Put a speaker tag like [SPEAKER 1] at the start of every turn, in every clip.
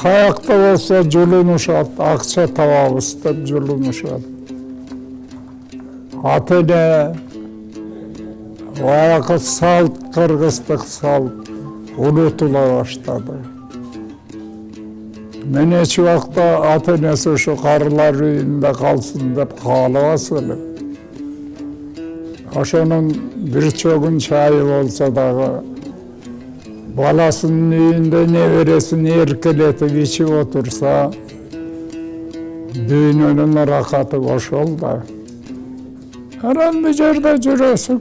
[SPEAKER 1] Kayakta olsa julunuşat, akça tababız деп julunuşat. Atene, баягы салт, кыргыздык салт унутула баштады. Мен эч убакта ата-энеси ушу карылар үйүндө калсын деп каалабас элем. Ошонун бир чогун чайы болсо дагы баласынын үйүндө небересин эркелетип ичип отурса, дүйнөнүн ыракаты ошол да. Анан бул жерде жүрөсүң.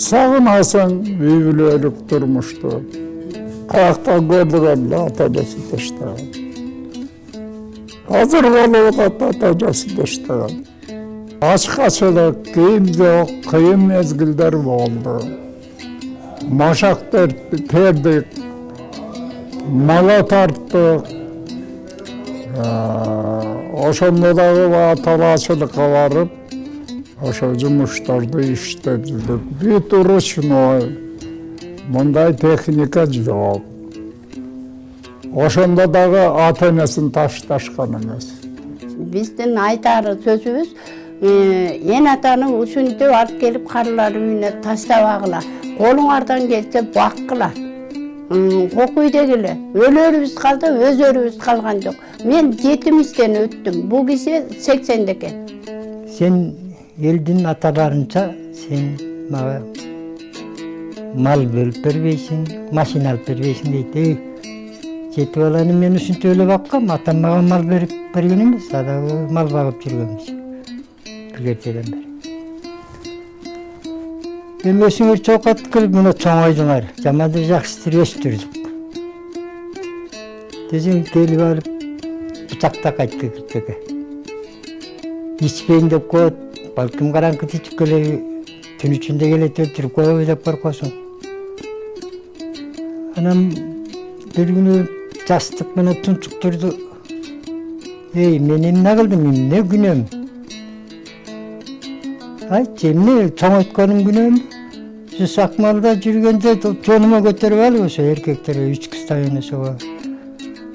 [SPEAKER 1] Сагынасың үй бүлөлүк турмушту. Каяктан көрдүгөн ата-энеси таштаган. Азыр болуп ата-энеси таштаган. Ачкачылык, кийим жок, кыйын мезгилдер болду. Машак тердик, мала тарттык. Ошондо дагы талаачылыкка барып, ошо жумуштарды иштеп жүрдүк. Бүт ручной, мындай техника жок. Ошондо дагы ата-энесин ташташкан эмес.
[SPEAKER 2] Биздин айтары сөзүбүз, эн атаны ушинтип алып келип карылар үйүнө таштабагыла. Колуңардан келсе баккыла. Кокуйдегиле. Өлөрүбүз калды, өзөрүбүз калган жок. Мен 70-тен өттүм. Бул киши 80-деке.
[SPEAKER 3] Sen elдің аталарынша сен мага мал бөлүп бербейсиң, машина алып бербейсиң дейт. Жетип аланы мен ушинтип эле баккам, атам мага мал берип берген эмес, дагы мал багып жүргөн киши. Билгертеден бери. Эми өзүңөр чокат кылып мына чоңойдуңар, жаманды жакшы өстүрдүк. Десең келип алып бычакта кайтты киртеге. Ичпейин деп коет, балким караңкы тичип келе түн ичинде келет өлтүрүп коебу деп коркосуң. Анан бир күнү жастык менен тунчуктурду. Эй, мен эмне кылдым, эмне күнөөм? Айтчы, эмне чоңойтконум күнөөм? Сакмалда жүргөндө жонума көтөрүп алып ошо эркектер 3 кыздан ошого.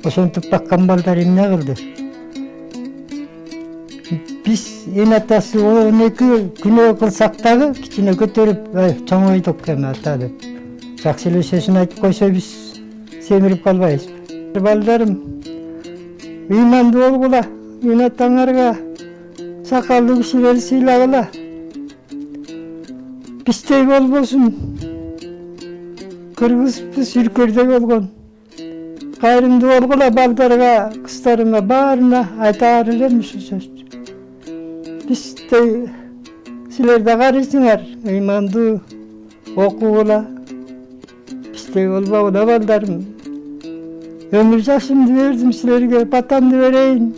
[SPEAKER 3] Ошентип баккан балдар эмне кылды? Biz en atası 12 күнөө кылсак дагы кичине көтөрүп, чоңойдук эми ата деп. Жакшы эле сөзүн айтып койсо биз семирип калбайбызбы? Балдарым, ыймандуу болгула, эн атаңарга сакалдуу кишилерди сыйлагыла. Биздей болбосун. Кыргызбыз үркөрдө болгон. Кайрымдуу болгула балдарга, кыздарыма баарына айтаар элем ушу сөздү. Bizde sizlerde karışsınlar, imandı, okula. Bizde olma ola baldarım. Ömür yaşımdı verdim sizlerge, batamdı vereyim.